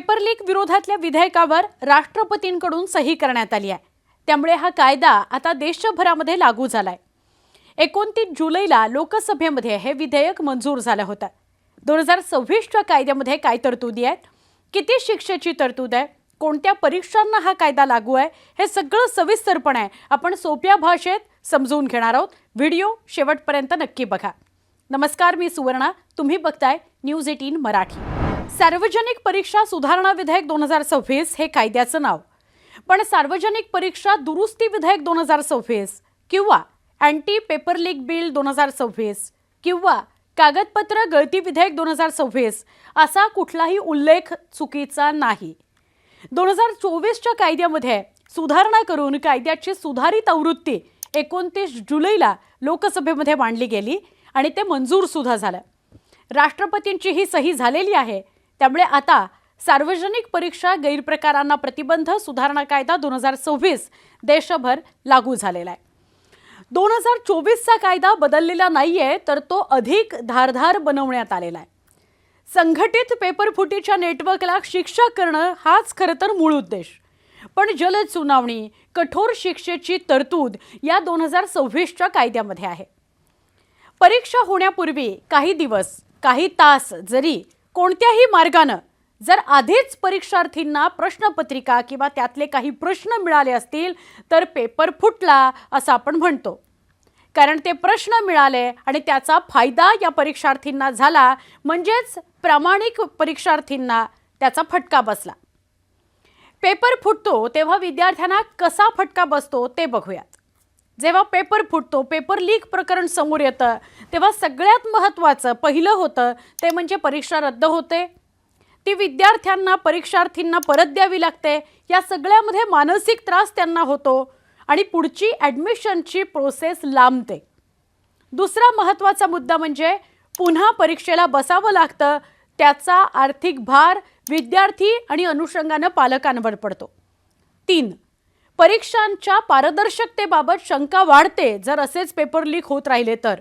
Paper leak विरोधातल्या विधेयकावर राष्ट्रपतींकडून सही करण्यात आली आहे। त्यामुळे हा कायदा आता देशभरामध्ये लागू झालाय। 29 जुलैला लोकसभेमध्ये हे विधेयक मंजूर झालं होतं। 2026च्या कायद्यामध्ये काय तरतुदी आहेत, किती शिक्षेची तरतूद आहे, कोणत्या परीक्षांना हा कायदा लागू आहे, हे सगळं सविस्तरपणे आपण सोप्या भाषेत समजून घेणार आहोत। व्हिडिओ शेवटपर्यंत नक्की बघा। नमस्कार, मी सुवर्णा, तुम्ही बघताय न्यूज 18 मराठी। सार्वजनिक परीक्षा सुधारणा विधेयक 2026 हे कायद्याचं नाव, पण सार्वजनिक परीक्षा दुरुस्ती विधेयक 2026 किंवा अँटी पेपर लीक बिल 2026 किंवा कागदपत्र गळती विधेयक 2026 असा कुठलाही उल्लेख चुकीचा नाही। 2024च्या कायद्यामध्ये सुधारणा करून कायद्याची सुधारित आवृत्ती 29 जुलैला लोकसभेमध्ये मांडली गेली आणि ते मंजूर सुद्धा झालं। राष्ट्रपतींची ही सही झालेली आहे। त्यामुळे आता सार्वजनिक परीक्षा गैरप्रकारांना प्रतिबंध सुधारणा कायदा 2026 देशभर लागू झालेला आहे। 2024चा कायदा बदललेला नाहीये, तर तो अधिक धारदार बनवण्यात आलेला आहे। संघटित पेपर फुटीच्या नेटवर्कला शिक्षा करणं हाच खरं तर मूळ उद्देश, पण जलद सुनावणी, कठोर शिक्षेची तरतूद या 2026च्या कायद्यामध्ये आहे। परीक्षा होण्यापूर्वी काही दिवस, काही तास जरी कोणत्याही मार्गाने जर आधीच परीक्षार्थींना प्रश्नपत्रिका किंवा त्यातले काही प्रश्न मिळाले असतील तर पेपर फुटला असं आपण म्हणतो, कारण ते प्रश्न मिळाले आणि त्याचा फायदा या परीक्षार्थींना झाला, म्हणजेच प्रामाणिक परीक्षार्थींना त्याचा फटका बसला। पेपर फुटतो तेव्हा विद्यार्थ्यांना कसा फटका बसतो ते बघूयात। जेव्हा पेपर फुटतो, पेपर लीक प्रकरण समोर येतं, तेव्हा सगळ्यात महत्त्वाचं पहिलं होतं ते म्हणजे परीक्षा रद्द होते, ती विद्यार्थ्यांना परीक्षार्थींना परत द्यावी लागते, या सगळ्यामध्ये मानसिक त्रास त्यांना होतो आणि पुढची ॲडमिशनची प्रोसेस लांबते। दुसरा महत्त्वाचा मुद्दा म्हणजे पुन्हा परीक्षेला बसावं लागतं, त्याचा आर्थिक भार विद्यार्थी आणि अनुषंगानं पालकांवर पडतो। 3, परीक्षांच्या पारदर्शकतेबाबत शंका वाढते जर असेच पेपर लीक होत राहिले तर।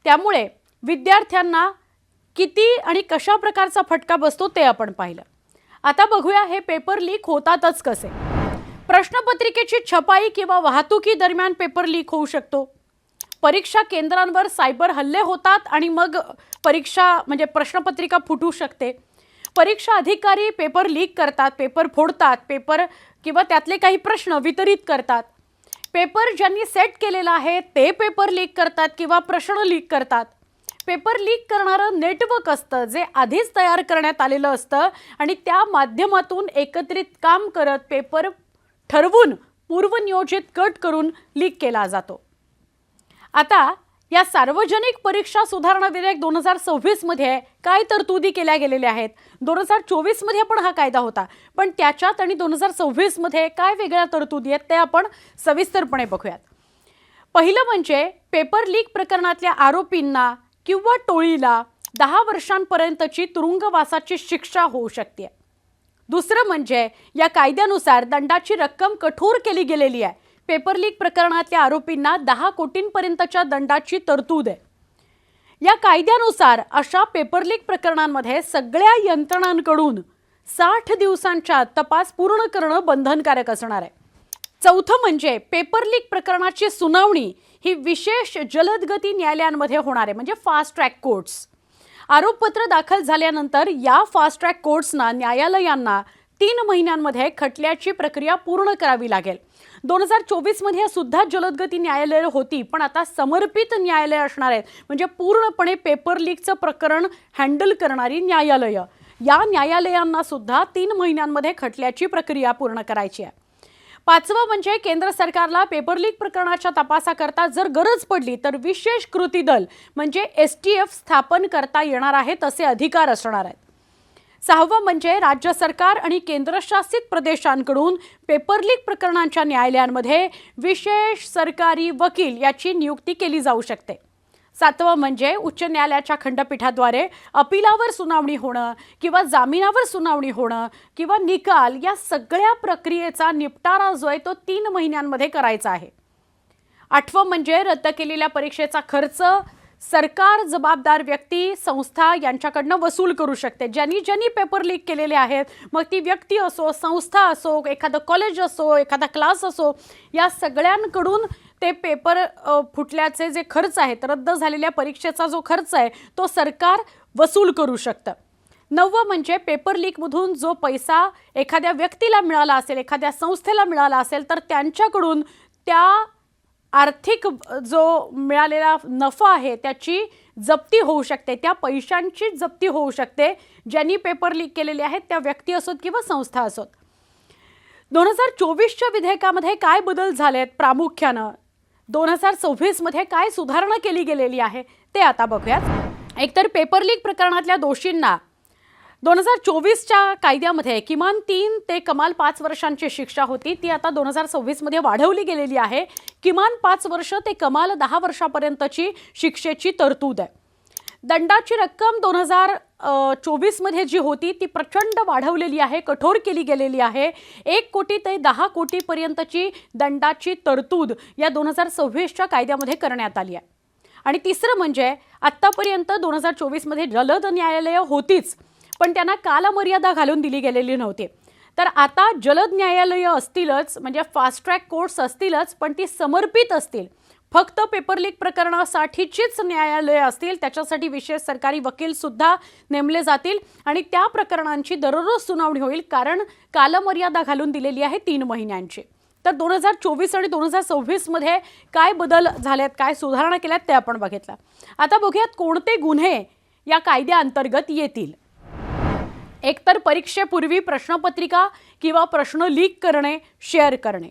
त्यामुळे विद्यार्थ्यांना किती आणि कशा प्रकारचा फटका बसतो ते आपण पाहिलं। आता बघूया हे पेपर लीक होतातच कसे। प्रश्नपत्रिकेची छपाई किंवा वाहतुकी दरम्यान पेपर लीक होऊ शकतो। परीक्षा केंद्रांवर सायबर हल्ले होतात आणि मग परीक्षा म्हणजे प्रश्नपत्रिका फुटू शकते। परीक्षा अधिकारी पेपर लीक करतात, पेपर फोडतात, पेपर किंवा त्यातले काही प्रश्न वितरित करतात। पेपर ज्यांनी सेट केलेला आहे ते पेपर लीक करतात किंवा प्रश्न लीक करतात। पेपर लीक करणारं नेटवर्क असतं जे आधीच तयार करण्यात आलेलं असतं आणि त्या माध्यमातून एकत्रित काम करत पेपर ठरवून पूर्वनियोजित कट करून लीक केला जातो। आता या सार्वजनिक परीक्षा सुधारणा विधेयक 2026 मध्ये काय तरतुदी केल्या गेलेल्या आहेत। 2024 मध्ये पण हा कायदा होता, पण त्याच्यात आणि 2026 मध्ये काय वेगळ्या तरतुदी आहेत ते आपण सविस्तरपणे बघूयात। पहिलं म्हणजे पेपर लीक प्रकरणातल्या आरोपींना किंवा टोळीला 10 वर्षांपर्यंतची तुरुंगवासाची शिक्षा होऊ शकते। दुसरं म्हणजे या कायद्यानुसार दंडाची रक्कम कठोर केली गेलेली आहे। पेपर लीक प्रकरणातल्या आरोपींना 10 कोटींपर्यंतच्या दंडाची तरतूद आहे। या कायद्यानुसार अशा पेपर लीक प्रकरणांमध्ये सगळ्या यंत्रणांकडून 60 दिवसांच्या तपास पूर्ण करणं बंधनकारक असणार आहे। चौथं म्हणजे पेपर लीक प्रकरणाची सुनावणी ही विशेष जलदगती न्यायालयांमध्ये होणार आहे, म्हणजे फास्ट ट्रॅक कोर्ट्स। आरोपपत्र दाखल झाल्यानंतर या फास्ट ट्रॅक कोर्ट्सना न्यायालयांना 3 महिन्यांमध्ये खटल्याची प्रक्रिया पूर्ण करावी लागेल। 2024 मध्ये सुद्धा जलदगती न्यायालय होती, पण आता समर्पित न्यायालय असणार आहेत, म्हणजे पूर्णपणे पेपर लीकचं प्रकरण हँडल करणारी न्यायालय। या न्यायालयांना सुद्धा 3 महिन्यांमध्ये खटल्याची प्रक्रिया पूर्ण करायची आहे। पाचवं म्हणजे केंद्र सरकारला पेपर लीक प्रकरणाच्या तपासाकरता जर गरज पडली तर विशेष कृती दल म्हणजे STF स्थापन करता येणार आहे, तसे अधिकार असणार आहेत। सहावं म्हणजे राज्य सरकार आणि केंद्रशासित प्रदेशांकडून पेपर लीक प्रकरणांच्या न्यायालयांमध्ये विशेष सरकारी वकील याची नियुक्ती केली जाऊ शकते। सातवं म्हणजे उच्च न्यायालयाच्या खंडपीठाद्वारे अपीलावर सुनावणी होणं किंवा जामिनावर सुनावणी होणं किंवा निकाल या सगळ्या प्रक्रियेचा निपटारा जो आहे तो 3 महिन्यांमध्ये करायचा आहे। आठवं म्हणजे रद्द केलेल्या परीक्षेचा खर्च सरकार, जबाबदार व्यक्ती, संस्था यांच्याकडनं वसूल करू शकते. ज्यांनी पेपर लीक केलेले आहेत, मग ती व्यक्ती असो, संस्था असो, एखादं कॉलेज असो, एखादा क्लास असो, या सगळ्यांकडून ते पेपर फुटल्याचे जे खर्च आहेत, रद्द झालेल्या परीक्षेचा जो खर्च आहे, तो सरकार वसूल करू शकतं. 9वं म्हणजे पेपर लीकमधून जो पैसा एखाद्या व्यक्तीला मिळाला असेल, एखाद्या संस्थेला मिळाला असेल, तर त्यांच्याकडून त्या आर्थिक जो मिळालेला नफा आहे त्याची जप्ती होऊ शकते, त्या पैशांची जप्ती होऊ शकते, ज्यांनी पेपर लीक केलेले आहेत त्या व्यक्ती असोत किंवा संस्था असोत. 2024च्या विधेयकामध्ये काय बदल झालेत, प्रामुख्यानं 2026 मध्ये काय सुधारणा केली गेलेली आहे ते आता बघूयात. एकतर पेपर लीक प्रकरणातल्या दोषींना 2024च्या कायद्यामध्ये किमान 3 ते कमाल 5 वर्षांची शिक्षा होती, ती आता 2026 मध्ये वाढवली गेलेली आहे. किमान 5 वर्ष ते कमाल 10 वर्षापर्यंतची शिक्षेची तरतूद आहे. दंडाची रक्कम 2024 मध्ये जी होती ती प्रचंड वाढवलेली आहे, कठोर केली गेलेली आहे. 1 कोटी ते 10 कोटीपर्यंतची दंडाची तरतूद या 2026च्या कायद्यामध्ये करण्यात आली आहे. आणि तिसरं म्हणजे आत्तापर्यंत 2024 मध्ये जलद न्यायालयं होतीच, पण त्यांना कालमर्यादा घालून दिली गेलेली नव्हती. तर आता जलद न्यायालयं असतीलच, म्हणजे फास्ट ट्रॅक कोर्ट्स असतीलच, पण ती समर्पित असतील. फक्त पेपर लीक प्रकरणासाठीचीच न्यायालयं असतील, त्याच्यासाठी विशेष सरकारी वकील सुद्धा नेमले जातील आणि त्या प्रकरणांची दररोज सुनावणी होईल, कारण कालमर्यादा घालून दिलेली आहे 3 महिन्यांची. तर 2024 आणि 2026 मध्ये काय बदल झालेत, काय सुधारणा केल्यात ते आपण बघितलं. आता बघूयात कोणते गुन्हे या कायद्याअंतर्गत येतील. एकतर परीक्षेपूर्वी प्रश्नपत्रिका किंवा प्रश्न लीक करणे, शेअर करणे.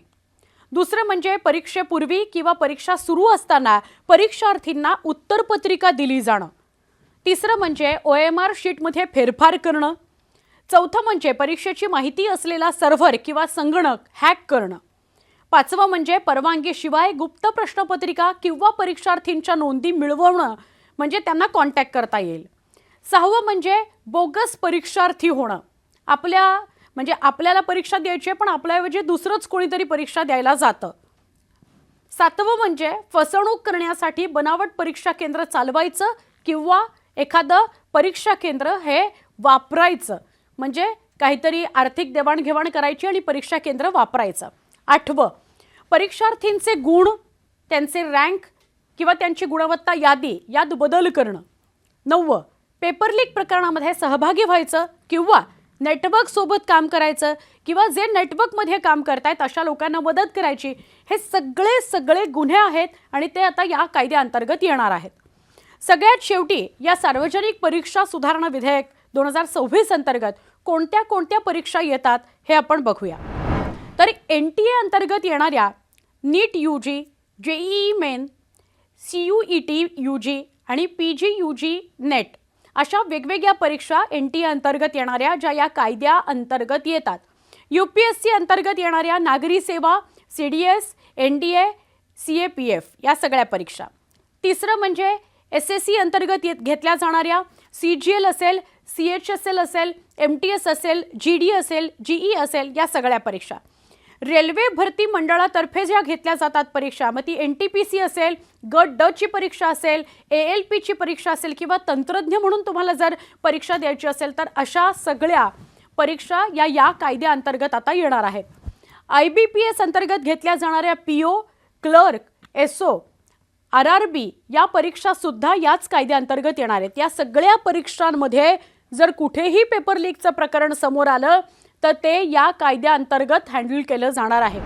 दुसरं म्हणजे परीक्षेपूर्वी किंवा परीक्षा सुरू असताना परीक्षार्थींना उत्तरपत्रिका दिली जाणं. तिसरं म्हणजे OMR शीटमध्ये फेरफार करणं. चौथं म्हणजे परीक्षेची माहिती असलेला सर्व्हर किंवा संगणक हॅक करणं. 5वं म्हणजे परवानगीशिवाय गुप्त प्रश्नपत्रिका किंवा परीक्षार्थींच्या नोंदी मिळवणं, म्हणजे त्यांना कॉन्टॅक्ट करता येईल. 6वं म्हणजे बोगस परीक्षार्थी होणं. आपल्याला परीक्षा द्यायची आहे, पण आपल्याऐवजी दुसरंच कोणीतरी परीक्षा द्यायला जातं. 7वं म्हणजे फसवणूक करण्यासाठी बनावट परीक्षा केंद्र चालवायचं किंवा एखादं परीक्षा केंद्र हे वापरायचं, म्हणजे काहीतरी आर्थिक देवाणघेवाण करायची आणि परीक्षा केंद्र वापरायचं. 8वं परीक्षार्थींचे गुण, त्यांचे रँक किंवा त्यांची गुणवत्ता यादी यात बदल करणं. 9वं पेपर लीक प्रकरणामध्ये सहभागी व्हायचं किंवा नेटवर्क सोबत काम करायचं किंवा जे नेटवर्कमध्ये काम करतायत अशा लोकांना मदत करायची. हे सगळे गुन्हे आहेत आणि ते आता या कायद्याअंतर्गत येणार आहेत. सगळ्यात शेवटी या सार्वजनिक परीक्षा सुधारणा विधेयक 2026 अंतर्गत कोणत्या परीक्षा येतात हे आपण बघूया. तर NTA अंतर्गत येणाऱ्या नीट UG, JEE main, CUET UG आणि PG UG नेट अशा वेगवेगळ्या परीक्षा NTA अंतर्गत येणाऱ्या ज्या या कायद्या अंतर्गत येतात. UPSC अंतर्गत येणाऱ्या नागरी सेवा, CDS, NDA, CAPF या सगळ्या परीक्षा. तिसरं म्हणजे SSC अंतर्गत घेतल्या जाणाऱ्या CGL असेल, CHSL असेल, MTS असेल, GD असेल, GE असेल या सगळ्या परीक्षा. रेल्वे भरती मंडळातर्फे ज्या घेतल्या जातात परीक्षा, मग ती NTPC असेल, गट ड ची परीक्षा असेल, ALP ची परीक्षा असेल किंवा तंत्रज्ञ म्हणून तुम्हाला जर परीक्षा द्यायची असेल, तर अशा सगळ्या परीक्षा या कायद्याअंतर्गत आता येणार आहेत. IBPS अंतर्गत घेतल्या जाणाऱ्या PO, क्लर्क, SO, RRB या परीक्षा सुद्धा याच कायद्याअंतर्गत येणार आहेत. या सगळ्या परीक्षांमध्ये जर कुठेही पेपर लीकचं प्रकरण समोर आलं तर ते या कायद्याअंतर्गत हँडल केलं जाणार आहे.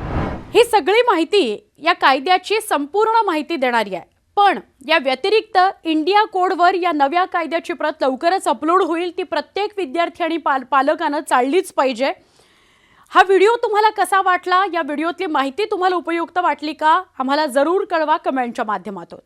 ही सगळी माहिती या कायद्याची संपूर्ण माहिती देणारी आहे. पण या व्यतिरिक्त इंडिया कोडवर या नव्या कायद्याची प्रत लवकरच अपलोड होईल. ती प्रत्येक विद्यार्थी आणि पालकानं चाललीच पाहिजे. हा व्हिडिओ तुम्हाला कसा वाटला, या व्हिडिओतली माहिती तुम्हाला उपयुक्त वाटली का, आम्हाला जरूर कळवा कमेंटच्या माध्यमातून.